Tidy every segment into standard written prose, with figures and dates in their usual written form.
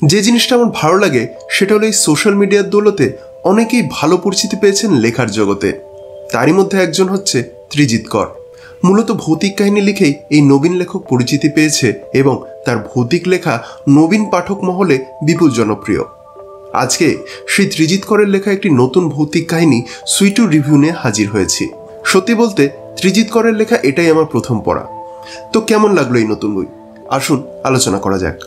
যে জিনিসটা আমার ভালো লাগে সেটা হলো এই সোশ্যাল মিডিয়ার দৌলতে অনেকেই ভালো পরিচিতি পেয়েছেন লেখার জগতে। তারই মধ্যে একজন হচ্ছে ত্রিজিৎ কর। মূলত ভৌতিক কাহিনী লিখেই এই নবীন লেখক পরিচিতি পেয়েছে এবং তার ভৌতিক লেখা নবীন পাঠক মহলে বিপুল জনপ্রিয়। আজকে সেই ত্রিজিৎ করের লেখা একটি নতুন ভৌতিক কাহিনী সুইটু রিভিউ নিয়ে হাজির হয়েছি। সত্যি বলতে ত্রিজিৎ করের লেখা এটাই আমার প্রথম পড়া। তো কেমন লাগলো এই নতুন বই, আসুন আলোচনা করা যাক।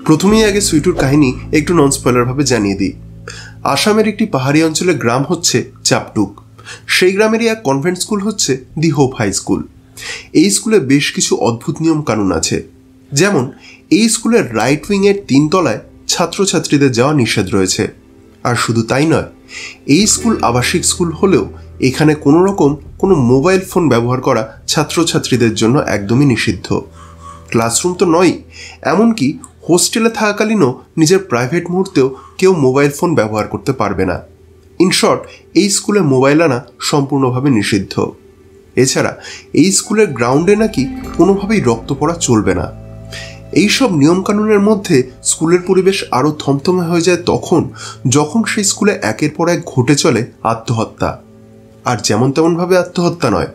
প্রথমেই আগে সুইটুর কাহিনী একটু নন স্পয়লার ভাবে জানিয়ে দিই। আসামের একটি পাহাড়ি অঞ্চলের গ্রাম হচ্ছে চাপটুক। সেই গ্রামেরই এক কনভেন্ট স্কুল হচ্ছে দি হোপ হাই স্কুল। এই স্কুলে বেশ কিছু অদ্ভুত নিয়ম কানুন আছে। যেমন এই স্কুলের রাইট উইংয়ের 3 তলায় ছাত্রছাত্রীদের যাওয়া নিষেধ রয়েছে। আর শুধু তাই নয়, এই স্কুল আবাসিক স্কুল হলেও এখানে কোনো মোবাইল ফোন ব্যবহার করা ছাত্রছাত্রীদের জন্য একদমই নিষিদ্ধ। ক্লাসরুম তো নয়, এমনকি হোস্টেলে থাকাকালীনও নিজের প্রাইভেট মুহূর্তেও কেউ মোবাইল ফোন ব্যবহার করতে পারবে না। ইন শর্ট, এই স্কুলে মোবাইল আনা সম্পূর্ণভাবে নিষিদ্ধ। এছাড়া এই স্কুলের গ্রাউন্ডে নাকি কোনোভাবেই রক্ত পড়া চলবে না। এইসব নিয়মকানুনের মধ্যে স্কুলের পরিবেশ আরও থমথমে হয়ে যায় যখন সেই স্কুলে একের পর এক ঘটে চলে আত্মহত্যা। আর যেমন তেমনভাবে আত্মহত্যা নয়,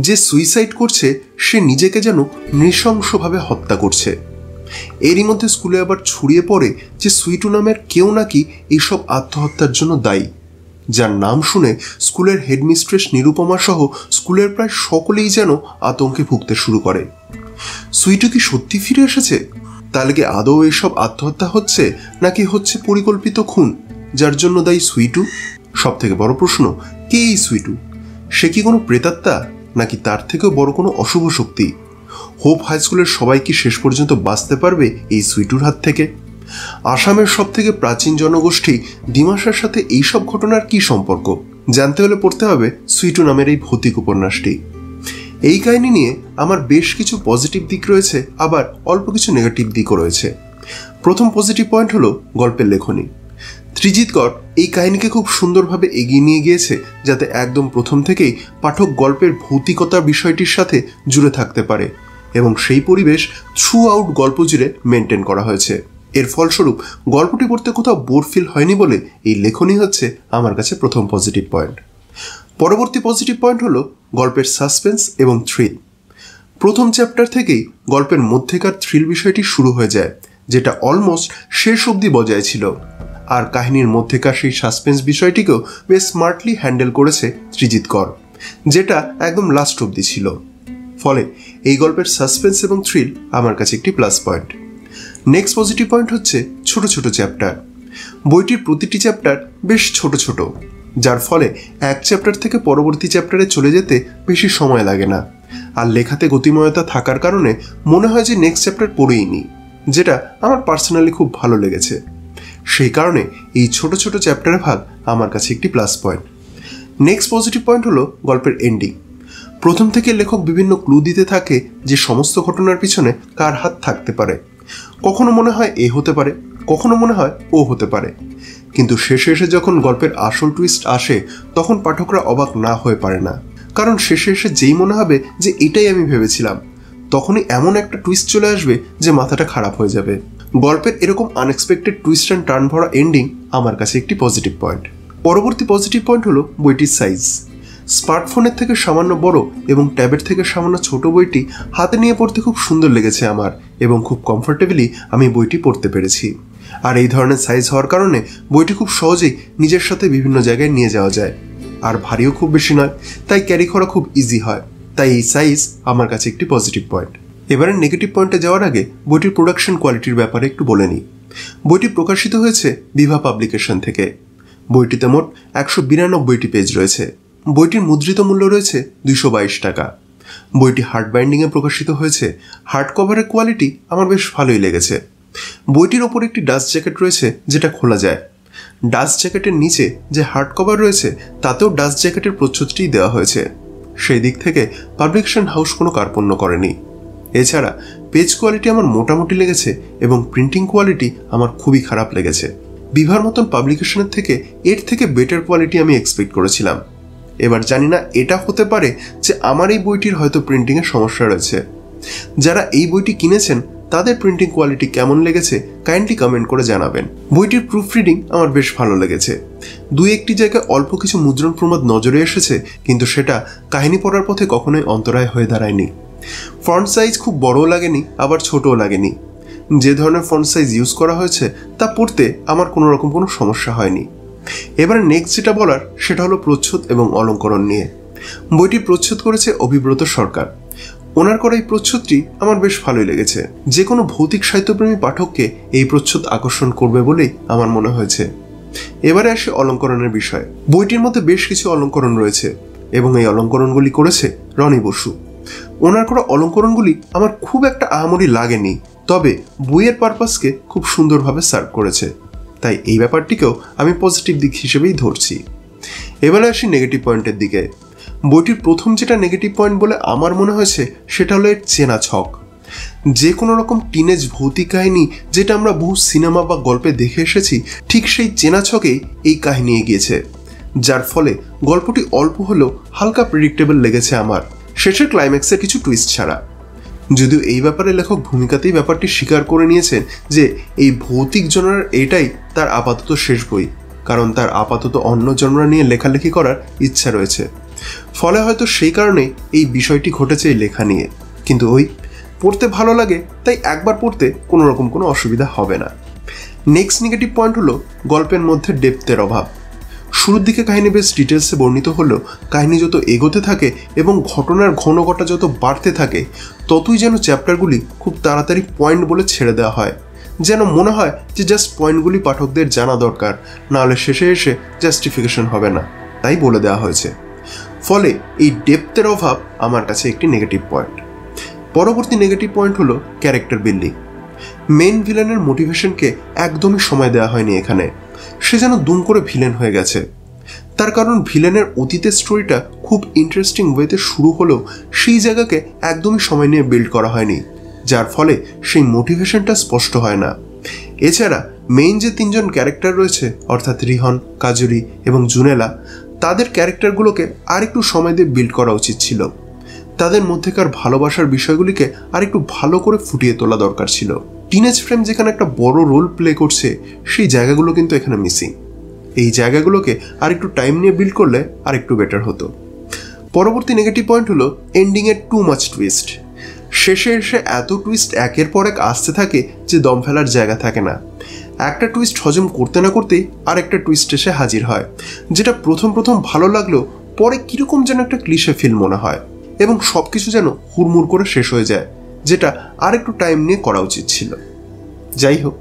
যে সুইসাইড করছে সে নিজেকে যেন নৃশংসভাবে হত্যা করছে। এরই মধ্যে স্কুলে আবার ছড়িয়ে পড়ে যে সুইটু নামের কেউ নাকি এইসব আত্মহত্যার জন্য দায়ী, যার নাম শুনে স্কুলের হেডমিস্ট্রেস নিরুপমা সহ স্কুলের প্রায় সকলেই যেন আতঙ্কে ভুগতে শুরু করে। সুইটু কি সত্যি ফিরে এসেছে? তাহলে কি আদৌ এসব আত্মহত্যা হচ্ছে নাকি হচ্ছে পরিকল্পিত খুন, যার জন্য দায়ী সুইটু? সব থেকে বড় প্রশ্ন, কে এই সুইটু? সে কি কোনো প্রেতাত্মা নাকি তার থেকেও বড় কোনো অশুভ শক্তি? হোপ হাই স্কুলের সবাই কি শেষ পর্যন্ত বাঁচতে পারবে এই সুইটুর হাত থেকে? আসামের সব থেকে প্রাচীন জনগোষ্ঠী ডিমাসার সাথে এইসব ঘটনার কি সম্পর্ক? জানতে হলে পড়তে হবে সুইটু নামের এই ভৌতিক উপন্যাসটি। এই কাহিনী নিয়ে আমার বেশ কিছু পজিটিভ দিক রয়েছে, আবার অল্প কিছু নেগেটিভ দিকও রয়েছে। প্রথম পজিটিভ পয়েন্ট হলো গল্পের লেখনী। ত্রিজিৎ কর এই কাহিনীকে খুব সুন্দরভাবে এগিয়ে নিয়ে গিয়েছে, যাতে একদম প্রথম থেকেই পাঠক গল্পের ভৌতিকতা বিষয়টির সাথে জুড়ে থাকতে পারে এবং সেই পরিবেশ থ্রু আউট গল্প জুড়ে মেনটেন করা হয়েছে। এর ফলস্বরূপ গল্পটি পড়তে কোথাও বোর ফিল হয়নি বলে এই লেখনী হচ্ছে আমার কাছে প্রথম পজিটিভ পয়েন্ট। পরবর্তী পজিটিভ পয়েন্ট হলো গল্পের সাসপেন্স এবং থ্রিল। প্রথম চ্যাপ্টার থেকেই গল্পের মধ্যেকার থ্রিল বিষয়টি শুরু হয়ে যায়, যেটা অলমোস্ট শেষ অবধি বজায় ছিল। আর কাহিনীর মধ্যেকার সেই সাসপেন্স বিষয়টিকেও বেশ স্মার্টলি হ্যান্ডেল করেছে ত্রিজিৎ কর, যেটা একদম লাস্ট অবধি ছিল। ফলে এই গল্পের সাসপেন্স এবং থ্রিল আমার কাছে একটি plus point. Next positive point হচ্ছে ছোট ছোট চ্যাপ্টার। বইটির প্রতিটি চ্যাপ্টার বেশ ছোট ছোট, যার ফলে এক চ্যাপ্টার থেকে পরবর্তী চ্যাপ্টারে চলে যেতে বেশি সময় লাগে না। আর লেখাতে গতিময়তা থাকার কারণে মনে হয় যে নেক্সট চ্যাপ্টার পড়েই নি, যেটা আমার পার্সোনালি খুব ভালো লেগেছে। সেই কারণে এই ছোট ছোট চ্যাপ্টারের ভাগ আমার কাছে একটি plus point. Next positive point হলো গল্পের এন্ডিং। প্রথম থেকে লেখক বিভিন্ন ক্লু দিতে থাকে যে সমস্ত ঘটনার পিছনে কার হাত থাকতে পারে। কখনো মনে হয় এ হতে পারে, কখনো মনে হয় ও হতে পারে, কিন্তু শেষে এসে যখন গল্পের আসল টুইস্ট আসে তখন পাঠকরা অবাক না হয়ে পারে না। কারণ শেষে এসে যেই মনে হবে যে এটাই আমি ভেবেছিলাম, তখনই এমন একটা টুইস্ট চলে আসবে যে মাথাটা খারাপ হয়ে যাবে। গল্পের এরকম আনএক্সপেক্টেড টুইস্ট অ্যান্ড টার্ন ভরা এন্ডিং আমার কাছে একটি পজিটিভ পয়েন্ট। পরবর্তী পজিটিভ পয়েন্ট হলো বইটির সাইজ। স্মার্টফোনের থেকে সামান্য বড় এবং ট্যাবের থেকে সামান্য ছোট বইটি হাতে নিয়ে পড়তে খুব সুন্দর লেগেছে আমার, এবং খুব কমফোর্টেবলি আমি বইটি পড়তে পেরেছি। আর এই ধরনের সাইজ হওয়ার কারণে বইটি খুব সহজেই নিজের সাথে বিভিন্ন জায়গায় নিয়ে যাওয়া যায়। আর ভারীও খুব বেশি নয়, তাই ক্যারি করা খুব ইজি হয়। তাই এই সাইজ আমার কাছে একটি পজিটিভ পয়েন্ট। এবারে নেগেটিভ পয়েন্টে যাওয়ার আগে বইটির প্রোডাকশন কোয়ালিটির ব্যাপারে একটু বলে নিই। বইটি প্রকাশিত হয়েছে বিভা পাবলিকেশন থেকে। বইটিতে মোট 192টি পেজ রয়েছে। বইটির মুদ্রিত মূল্য রয়েছে 222 টাকা। বইটি হার্ড বাইন্ডিংয়ে প্রকাশিত হয়েছে। হার্ড কভারের কোয়ালিটি আমার বেশ ভালোই লেগেছে। বইটির ওপর একটি ডাস্ট জ্যাকেট রয়েছে, যেটা খোলা যায়। ডাস্ট জ্যাকেটের নিচে যে হার্ড কভার রয়েছে তাতেও ডাস্ট জ্যাকেটের প্রচ্ছদটি দেওয়া হয়েছে। সেই দিক থেকে পাবলিকেশন হাউস কোনো কার্পণ্য করেনি। এছাড়া পেজ কোয়ালিটি আমার মোটামুটি লেগেছে এবং প্রিন্টিং কোয়ালিটি আমার খুবই খারাপ লেগেছে। বিভার মতন পাবলিকেশনের থেকে এর থেকে বেটার কোয়ালিটি আমি এক্সপেক্ট করেছিলাম। এবার জানি না এটা হতে পারে যে আমার এই বইটির হয়তো প্রিন্টিংয়ে সমস্যা রয়েছে। যারা এই বইটি কিনেছেন তাদের প্রিন্টিং কোয়ালিটি কেমন লেগেছে কাইন্ডলি কমেন্ট করে জানাবেন। বইটির প্রুফ রিডিং আমার বেশ ভালো লেগেছে। দুই একটি জায়গায় অল্প কিছু মুদ্রণ প্রমাদ নজরে এসেছে, কিন্তু সেটা কাহিনী পড়ার পথে কখনোই অন্তরায় হয়ে দাঁড়ায়নি। ফন্ট সাইজ খুব বড়ও লাগেনি, আবার ছোটও লাগেনি। যে ধরনের ফন্ট সাইজ ইউজ করা হয়েছে তা পড়তে আমার কোনো রকম কোনো সমস্যা হয়নি। এবার নেক্সট যেটা বলার সেটা হলো প্রচ্ছদ এবং অলঙ্করণ নিয়ে। বইটি প্রচ্ছদ করেছে অভিব্রত সরকার। ওনার করা এই প্রচ্ছদটি আমার বেশ ভালোই লেগেছে। যে কোনো ভৌতিক সাহিত্যপ্রেমী পাঠককে এই প্রচ্ছদ আকর্ষণ করবে বলেই আমার মনে হয়েছে। এবারে আসে অলঙ্করণের বিষয়। বইটির মধ্যে বেশ কিছু অলঙ্করণ রয়েছে এবং এই অলঙ্করণগুলি করেছে রনি বসু। ওনার করা অলঙ্করণগুলি আমার খুব একটা আহামরি লাগেনি, তবে বইয়ের পারপাসকে খুব সুন্দরভাবে সার্ভ করেছে, তাই এই ব্যাপারটিকেও আমি পজিটিভ দিক হিসেবেই ধরছি। এবারে আসি নেগেটিভ পয়েন্টের দিকে। বইটির প্রথম যেটা নেগেটিভ পয়েন্ট বলে আমার মনে হয়েছে সেটা হলো এর চেনা ছক। যে কোনো রকম টিনেজ ভৌতিক কাহিনী যেটা আমরা বহু সিনেমা বা গল্পে দেখে এসেছি, ঠিক সেই চেনা ছকেই এই কাহিনী এগিয়েছে, যার ফলে গল্পটি অল্প হলেও হালকা প্রেডিক্টেবল লেগেছে আমার, শেষের ক্লাইম্যাক্সের কিছু টুইস্ট ছাড়া। যদিও এই ব্যাপারে লেখক ভূমিকাতেই ব্যাপারটি স্বীকার করে নিয়েছেন যে এই ভৌতিক জনরার এটাই তার আপাতত শেষ বই, কারণ তার আপাতত অন্য জনরা নিয়ে লেখালেখি করার ইচ্ছা রয়েছে। ফলে হয়তো সেই কারণেই এই বিষয়টি ঘটেছে এই লেখা নিয়ে। কিন্তু পড়তে ভালো লাগে, তাই একবার পড়তে কোনো রকম কোনো অসুবিধা হবে না। নেক্সট নেগেটিভ পয়েন্ট হলো গল্পের মধ্যে ডেপথের অভাব। শুরুর দিকে কাহিনী বেশ ডিটেলসে বর্ণিত হলেও কাহিনী যত এগোতে থাকে এবং ঘটনার ঘনঘটা যত বাড়তে থাকে, ততই যেন চ্যাপ্টারগুলি খুব তাড়াতাড়ি পয়েন্ট বলে ছেড়ে দেওয়া হয়। যেন মনে হয় যে জাস্ট পয়েন্টগুলি পাঠকদের জানা দরকার, নাহলে শেষে এসে জাস্টিফিকেশন হবে না, তাই বলে দেওয়া হয়েছে। ফলে এই ডেপথের অভাব আমার কাছে একটি নেগেটিভ পয়েন্ট। পরবর্তী নেগেটিভ পয়েন্ট হলো ক্যারেক্টার বিল্ডিং। মেইন ভিলেনের মোটিভেশনকে একদমই সময় দেওয়া হয়নি এখানে। সে যেন দুম করে ভিলেন হয়ে গেছে। তার কারণ ভিলেনের অতীতের স্টোরিটা খুব ইন্টারেস্টিং ওয়েতে শুরু হলেও সেই জায়গাকে একদমই সময় নিয়ে বিল্ড করা হয়নি, যার ফলে সেই মোটিভেশনটা স্পষ্ট হয় না। এছাড়া মেইন যে তিনজন ক্যারেক্টার রয়েছে, অর্থাৎ রিহন, কাজরি এবং জুনেলা, তাদের ক্যারেক্টারগুলোকে আর একটু সময় দিয়ে বিল্ড করা উচিত ছিল। তাদের মধ্যেকার ভালোবাসার বিষয়গুলিকে আর একটু ভালো করে ফুটিয়ে তোলা দরকার ছিল। টিনেজ ফ্রেম যেখানে একটা বড় রোল প্লে করছে, সেই জায়গাগুলো কিন্তু এখানে মিসিং। এই জায়গাগুলোকে আর একটু টাইম নিয়ে বিল্ড করলে আর একটু বেটার হতো। পরবর্তী নেগেটিভ পয়েন্ট হলো এন্ডিংয়ের টু মাচ টুইস্ট। শেষে এসে এত টুইস্ট একের পর এক আসতে থাকে যে দম ফেলার জায়গা থাকে না। একটা টুইস্ট হজম করতে না করতেই আরেকটা টুইস্ট এসে হাজির হয়, যেটা প্রথম ভালো লাগলেও পরে কীরকম যেন একটা ক্লিশে ফিল মনে হয় এবং সব কিছু যেন হুড়মুড় করে শেষ হয়ে যায়, যেটা আর একটু টাইম নিয়ে করা উচিত ছিল। যাই হোক,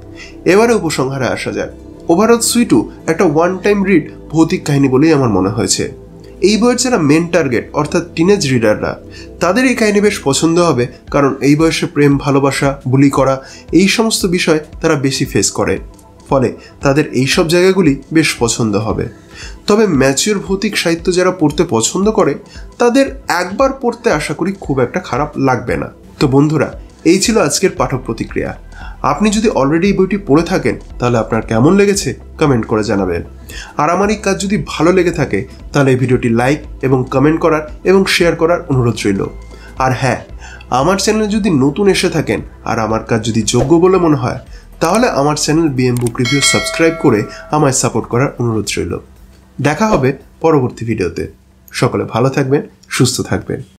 এবারে উপসংহারে আসা যায়। ওভারঅল সুইটু একটা ওয়ান টাইম রিড ভৌতিক কাহিনী বলেই আমার মনে হয়েছে। এই বইয়ের যারা মেন টার্গেট অর্থাৎ টিনেজ রিডাররা, তাদের এই কাহিনী বেশ পছন্দ হবে, কারণ এই বয়সে প্রেম, ভালোবাসা, বুলি করা এই সমস্ত বিষয় তারা বেশি ফেস করে, ফলে তাদের এইসব জায়গাগুলি বেশ পছন্দ হবে। তবে ম্যাচিওর ভৌতিক সাহিত্য যারা পড়তে পছন্দ করে, তাদের একবার পড়তে আশা করি খুব একটা খারাপ লাগবে না। তো বন্ধুরা, এই ছিল আজকের পাঠক প্রতিক্রিয়া। আপনি যদি অলরেডি এই বইটি পড়ে থাকেন তাহলে আপনার কেমন লেগেছে কমেন্ট করে জানাবেন। আর আমার এই কাজ যদি ভালো লেগে থাকে তাহলে এই ভিডিওটি লাইক এবং কমেন্ট করার এবং শেয়ার করার অনুরোধ রইল। আর হ্যাঁ, আমার চ্যানেলে যদি নতুন এসে থাকেন আর আমার কাজ যদি যোগ্য বলে মনে হয়, তাহলে আমার চ্যানেল বিএম বুক রিভিউ সাবস্ক্রাইব করে আমায় সাপোর্ট করার অনুরোধ রইল। দেখা হবে পরবর্তী ভিডিওতে। সকলে ভালো থাকবেন, সুস্থ থাকবেন।